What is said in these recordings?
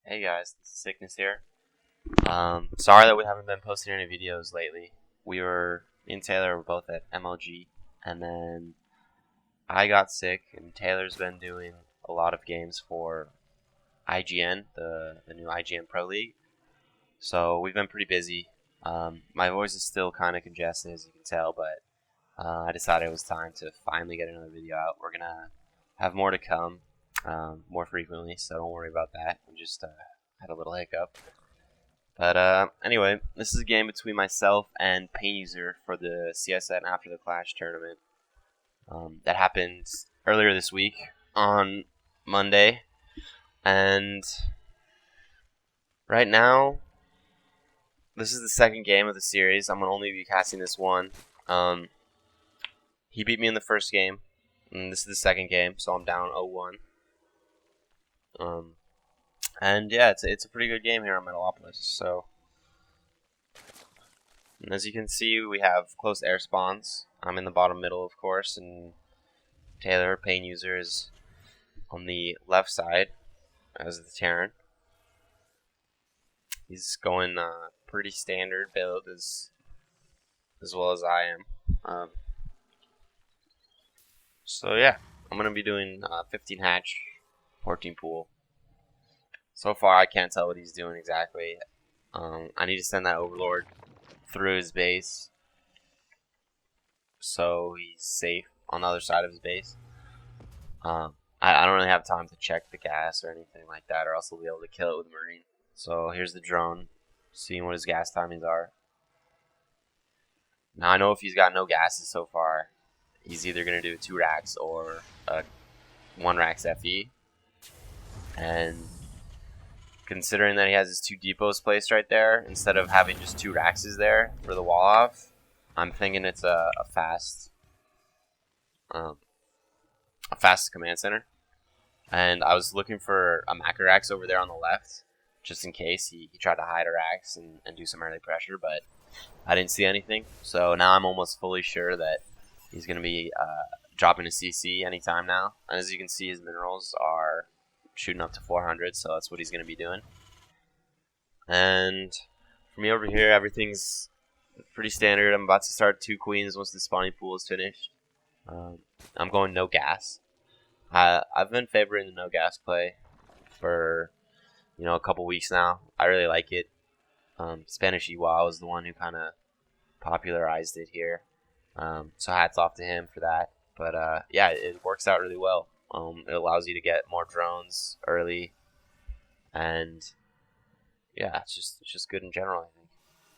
Hey guys, this is sycknesS here. Sorry that we haven't been posting any videos lately. Me and Taylor were both at MLG, and then I got sick, and Taylor's been doing a lot of games for IGN, the new IGN Pro League. So we've been pretty busy. My voice is still kind of congested, as you can tell, but I decided it was time to finally get another video out. We're gonna have more to come, more frequently, so don't worry about that. We just had a little hiccup. But anyway, this is a game between myself and PainUser for the CSN After the Clash tournament that happened earlier this week on Monday. And right now, this is the second game of the series. I'm going to only be casting this one. He beat me in the first game, and this is the second game, so I'm down 0-1. And yeah, it's a pretty good game here on Metalopolis. So, and as you can see, we have close air spawns. I'm in the bottom middle, of course, and Taylor, PainUser, is on the left side as the Terran. He's going pretty standard build as well as I am. So yeah, I'm gonna be doing 15 hatch, 14 pool. So far, I can't tell what he's doing exactly. I need to send that Overlord through his base so he's safe on the other side of his base. I don't really have time to check the gas or anything like that, or else he'll be able to kill it with a Marine. So here's the drone, seeing what his gas timings are. Now I know if he's got no gases so far, he's either going to do 2 racks or 1 racks FE. And considering that he has his 2 depots placed right there, instead of having just 2 racks there for the wall off, I'm thinking it's a fast command center. And I was looking for a macro racks over there on the left, just in case he tried to hide a racks and do some early pressure, but I didn't see anything. So now I'm almost fully sure that he's going to be dropping a CC anytime now. And as you can see, his minerals are shooting up to 400, so that's what he's going to be doing. And for me over here, everything's pretty standard. I'm about to start 2 queens once the spawning pool is finished. I'm going no gas. I've been favoring the no gas play for a couple weeks now. I really like it. Spanish Iwa was the one who kind of popularized it here. So hats off to him for that. But yeah, it works out really well. It allows you to get more drones early, and yeah, it's just good in general. I think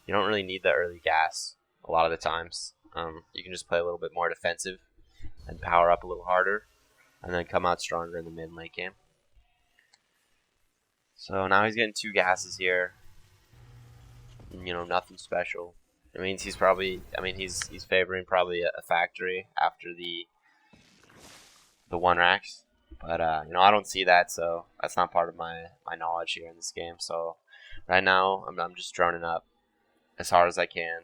you don't really need the early gas a lot of the times. You can just play a little bit more defensive and power up a little harder, and then come out stronger in the mid and late game. So now he's getting 2 gases here. Nothing special. It means he's probably, he's favoring probably a factory after the 1 racks, but I don't see that, so that's not part of my knowledge here in this game. So right now I'm just droning up as hard as I can,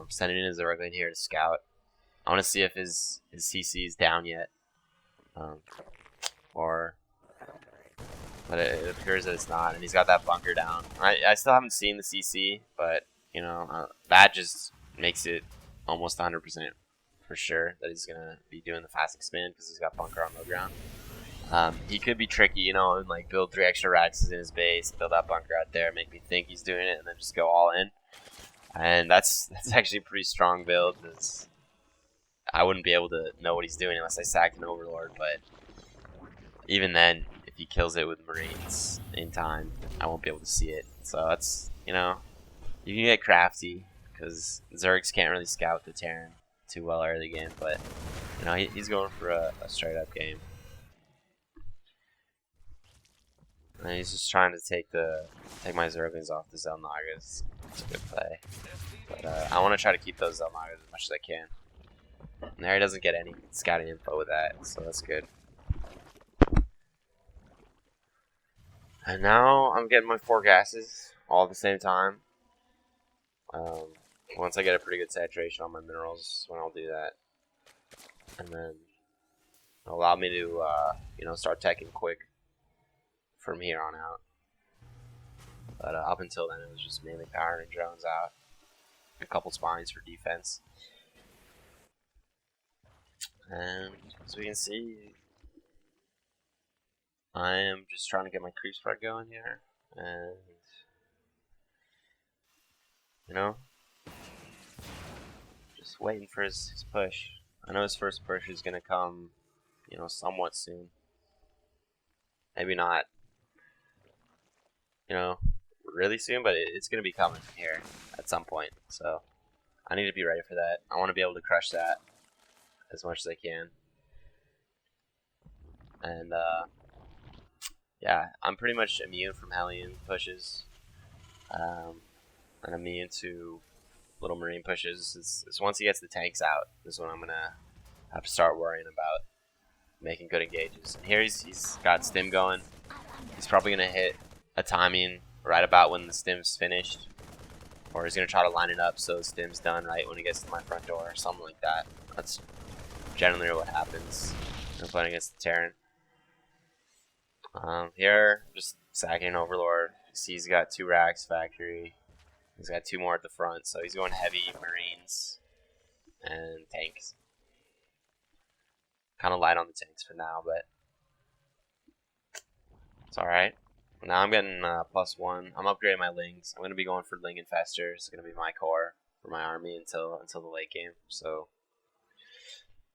sending in a Zerg in here to scout. I want to see if his CC is down yet, but it appears that it's not, and he's got that bunker down. I still haven't seen the CC, but that just makes it almost 100% for sure that he's gonna be doing the fast expand because he's got bunker on low ground. He could be tricky, and like build 3 extra racks in his base, build that bunker out there, make me think he's doing it, and then just go all in. And that's actually a pretty strong build, because I wouldn't be able to know what he's doing unless I sacked an Overlord. But even then, if he kills it with Marines in time, I won't be able to see it. So that's you can get crafty, because Zergs can't really scout the Terran too well early game, but he's going for a straight up game, and he's just trying to take my Zerglings off the Zelnagas. It's a good play, but I want to try to keep those Zelnagas as much as I can. And there he doesn't get any scouting info with that, so that's good. And now I'm getting my 4 gases all at the same time. Once I get a pretty good saturation on my minerals, when I'll do that, and then it'll allow me to start teching quick from here on out. But up until then, it was just mainly powering drones out. A couple spawns for defense. And as we can see, I am just trying to get my creep spread going here. And, you know, just waiting for his push. I know his first push is going to come, you know, somewhat soon. Maybe not, you know, really soon, but it's going to be coming here at some point. So I need to be ready for that. I want to be able to crush that as much as I can. And yeah, I'm pretty much immune from Hellion pushes, and immune to little Marine pushes. It's once he gets the tanks out, this is when I'm gonna have to start worrying about making good engages. And here he's got stim going. He's probably gonna hit a timing right about when the stim's finished, or he's gonna try to line it up so the stim's done right when he gets to my front door, or something like that. That's generally what happens when I'm playing against the Terran. Here, just sacking Overlord. You see he's got 2 racks factory. He's got 2 more at the front, so he's going heavy Marines and tanks. Kind of light on the tanks for now, but it's alright. Now I'm getting +1. I'm upgrading my Lings. I'm going to be going for Ling Infestors. It's going to be my core for my army until the late game. So,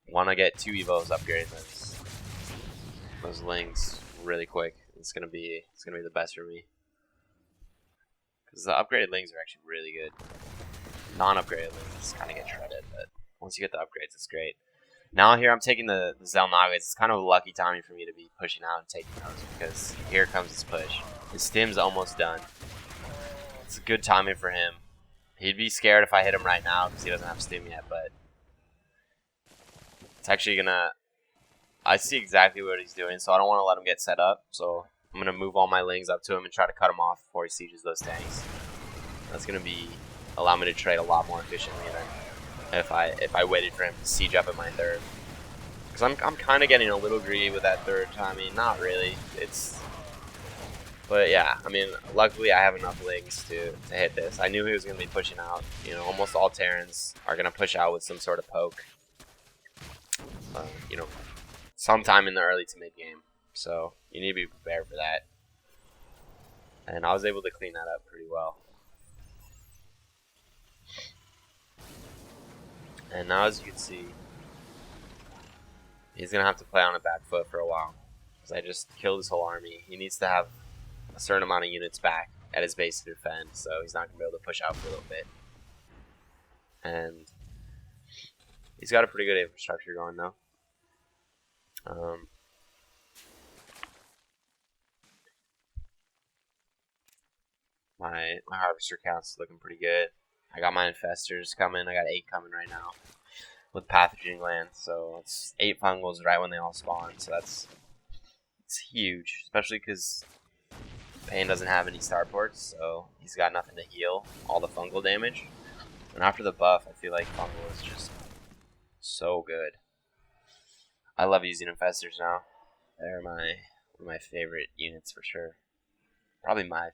want to get 2 Evos upgrading those Lings really quick. It's gonna be the best for me, because the upgraded Lings are actually really good. Non-upgraded Lings kind of get shredded, but once you get the upgrades, it's great. Now here I'm taking the Zelnagas. It's kind of a lucky timing for me to be pushing out and taking those, because here comes his push. His stim's almost done. It's a good timing for him. He'd be scared if I hit him right now because he doesn't have stim yet, but it's actually gonna. I see exactly what he's doing, so I don't want to let him get set up. So I'm going to move all my Lings up to him and try to cut him off before he sieges those tanks. That's going to allow me to trade a lot more efficiently than if I waited for him to siege up at my third. Because I'm kind of getting a little greedy with that third timing. Not really. But yeah, I mean, luckily I have enough Lings to hit this. I knew he was going to be pushing out. You know, almost all Terrans are going to push out with some sort of poke. You know, sometime in the early to mid game, so you need to be prepared for that. And I was able to clean that up pretty well. And now, as you can see, he's gonna have to play on a back foot for a while, because I just killed his whole army. He needs to have a certain amount of units back at his base to defend, so he's not gonna be able to push out for a little bit. And he's got a pretty good infrastructure going though. My harvester count's looking pretty good. I got my infestors coming. I got 8 coming right now with pathogen glands. So it's 8 fungals right when they all spawn. So it's huge, especially because Pain doesn't have any starports, so he's got nothing to heal all the fungal damage. And after the buff, I feel like fungal is just so good. I love using infestors now. They're one of my favorite units for sure. Probably my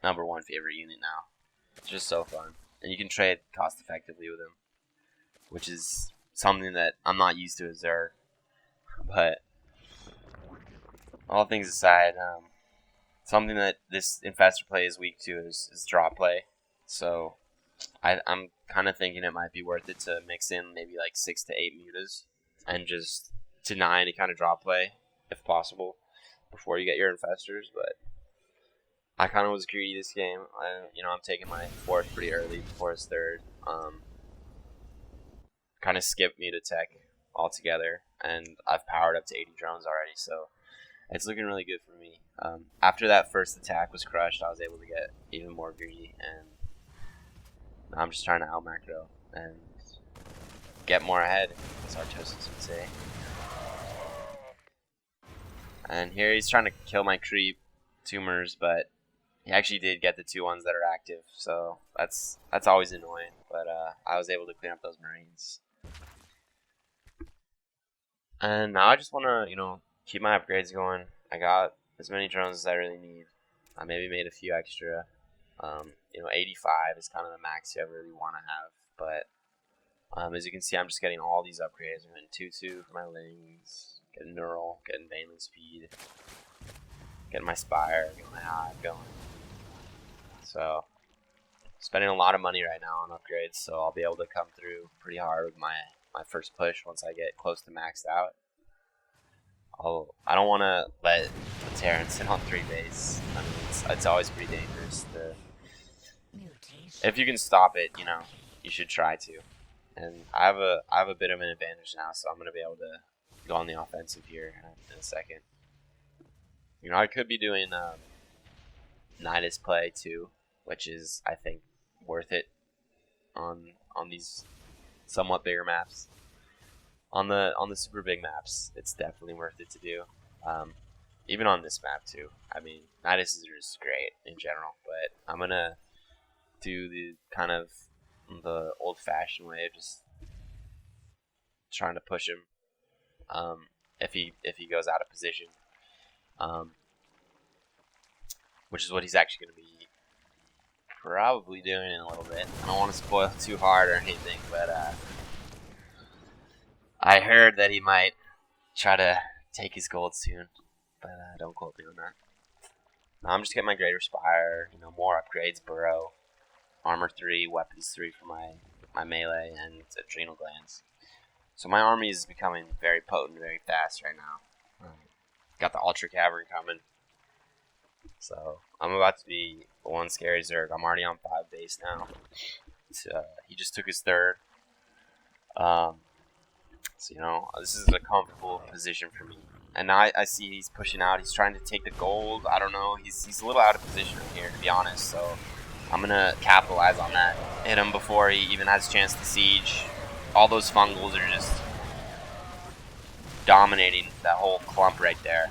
#1 favorite unit now. It's just so fun. And you can trade cost effectively with them, which is something that I'm not used to as Zerg. But all things aside, something that this infestor play is weak to is drop play. So I'm kind of thinking it might be worth it to mix in maybe like 6 to 8 mutas and just deny any kind of drop play if possible before you get your infestors. But I kind of was greedy this game. I'm taking my 4th pretty early before his 3rd. Kind of skipped muta tech altogether, and I've powered up to 80 drones already, so it's looking really good for me. After that first attack was crushed, I was able to get even more greedy, and I'm just trying to out macro and get more ahead, as Artosis would say. And here he's trying to kill my creep tumors, but he actually did get the 2 ones that are active, so that's always annoying. But I was able to clean up those Marines. And now I just want to, keep my upgrades going. I got as many drones as I really need. I maybe made a few extra. 85 is kind of the max you ever really want to have. But as you can see, I'm just getting all these upgrades. I'm getting 2-2 for my lings, getting neural, getting baneling speed, getting my spire, getting my hive going. So spending a lot of money right now on upgrades, so I'll be able to come through pretty hard with my first push once I get close to maxed out. I don't want to let the Terran sit on 3 base. I mean, it's always pretty dangerous. If you can stop it, you should try to. And I have a bit of an advantage now, so I'm gonna be able to go on the offensive here in a second. I could be doing Nidus play too, which is, I think, worth it on these somewhat bigger maps. On the super big maps, it's definitely worth it to do. Even on this map too. I mean, Nidus is just great in general, but I'm gonna do the kind of the old-fashioned way of just trying to push him if he goes out of position, which is what he's actually going to be probably doing in a little bit. I don't want to spoil too hard or anything, but I heard that he might try to take his gold soon, but don't quote me on that. I'm just getting my Greater Spire, more upgrades, Burrow, Armor 3, Weapons 3 for my melee, and Adrenal Glands. So my army is becoming very potent, very fast right now. Got the Ultra Cavern coming. So I'm about to be one scary Zerg. I'm already on 5 base now. He just took his 3rd. So, this is a comfortable position for me. And now I see he's pushing out. He's trying to take the gold. I don't know. He's a little out of position here, to be honest. So I'm going to capitalize on that. Hit him before he even has a chance to siege. All those fungals are just dominating that whole clump right there.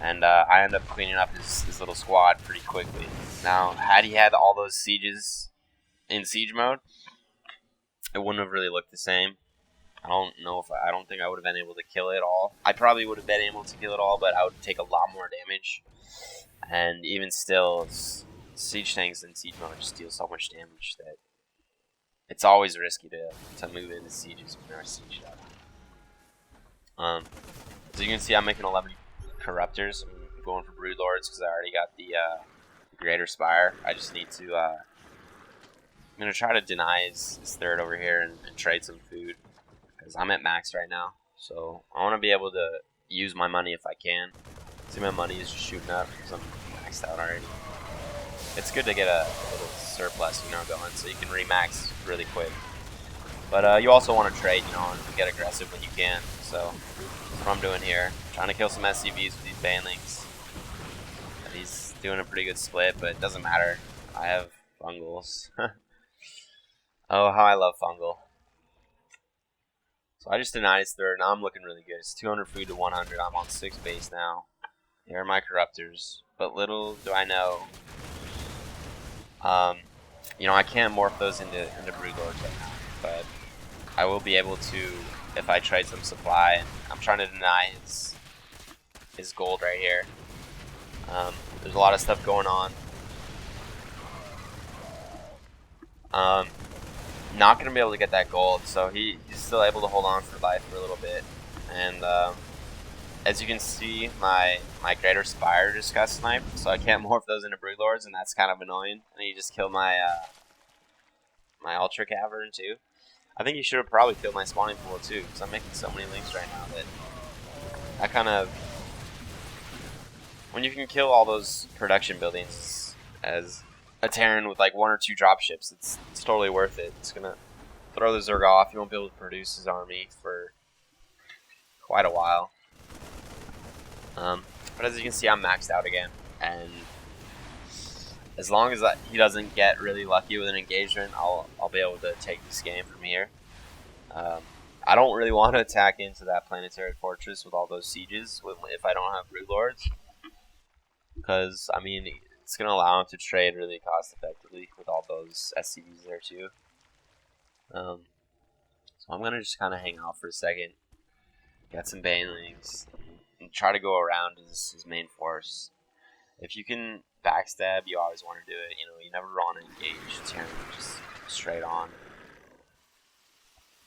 And I end up cleaning up his little squad pretty quickly. Now, had he had all those sieges in siege mode, it wouldn't have really looked the same. I don't think I would have been able to kill it all. I probably would have been able to kill it all, but I would take a lot more damage. And even still, siege tanks in siege mode just deal so much damage that it's always risky to move into sieges when they're sieged up. So you can see I'm making 11 Corruptors. I'm going for Brood Lords because I already got the Greater Spire. I just need to... I'm going to try to deny his 3rd over here and trade some food. Because I'm at max right now, so I want to be able to use my money if I can. See, my money is just shooting up because I'm maxed out already. It's good to get a little surplus, going, so you can remax really quick. But you also want to trade, and get aggressive when you can. So that's what I'm doing here. Trying to kill some SCVs with these banelings. He's doing a pretty good split, but it doesn't matter. I have fungals. Oh, how I love fungal. So I just denied his 3rd. Now I'm looking really good. It's 200 food to 100. I'm on 6 base now. Here are my Corruptors. But little do I know. I can't morph those into Brood Lords right now. But I will be able to if I trade some supply. And I'm trying to deny his gold right here. There's a lot of stuff going on. Not going to be able to get that gold, so he's still able to hold on for life for a little bit. And as you can see, my Greater Spire just got sniped, so I can't morph those into Brood Lords, and that's kind of annoying. And he just killed my my Ultra Cavern too. I think he should have probably killed my spawning pool too, because I'm making so many links right now that kind of... When you can kill all those production buildings as a Terran with like 1 or 2 dropships, it's totally worth it. It's gonna throw the Zerg off. He won't be able to produce his army for quite a while. But as you can see, I'm maxed out again, and as long as he doesn't get really lucky with an engagement, I'll be able to take this game from here. I don't really want to attack into that planetary fortress with all those sieges if I don't have Brood Lords, because I mean, it's going to allow him to trade really cost effectively with all those SCVs there too. So I'm going to just kind of hang out for a second, get some banelings, and try to go around his main force. If you can backstab, you always want to do it. You know, you never want to engage turn just straight on,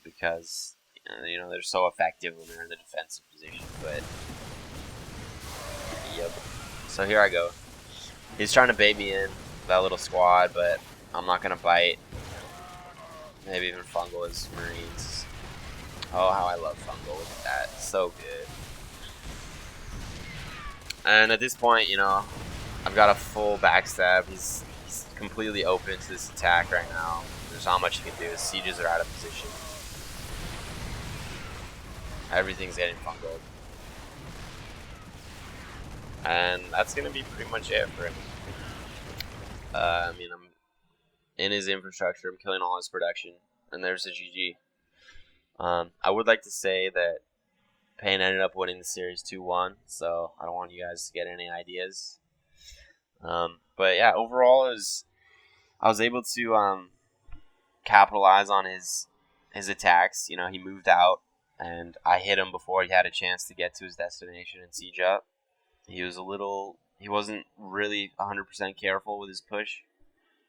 because you know they're so effective when they're in the defensive position. But yep. So here I go. He's trying to bait me in that little squad, but I'm not gonna bite. Maybe even fungal his Marines. Oh, how I love fungal! Look at that, so good. And at this point, you know, I've got a full backstab. He's completely open to this attack right now. There's not much he can do. His sieges are out of position. Everything's getting fungal. And that's going to be pretty much it for him. I mean, I'm in his infrastructure. I'm killing all his production. And there's a GG. I would like to say that Pain ended up winning the series 2-1. So I don't want you guys to get any ideas. But yeah, overall, I was able to capitalize on his attacks. You know, he moved out, and I hit him before he had a chance to get to his destination and siege up. He wasn't really 100% careful with his push,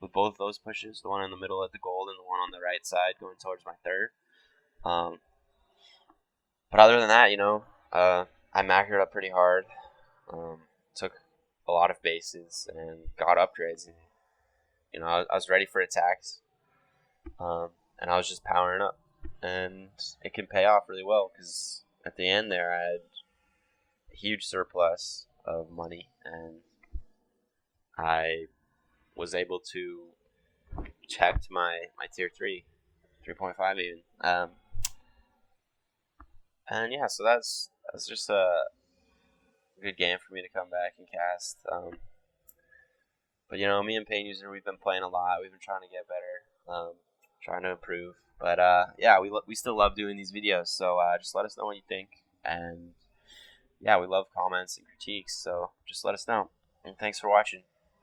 with both of those pushes, the one in the middle at the gold and the one on the right side going towards my third. But other than that, you know, I macroed up pretty hard. Took a lot of bases and got upgrades. And, you know, I was ready for attacks. And I was just powering up. And it can pay off really well, because at the end there I had a huge surplus of money, and I was able to check to my tier 3, 3.5 even. And yeah, so that's just a good game for me to come back and cast. But you know, me and PainUser, we've been playing a lot. We've been trying to get better, trying to improve. But yeah, we still love doing these videos. So just let us know what you think. And yeah, we love comments and critiques. So just let us know. And thanks for watching.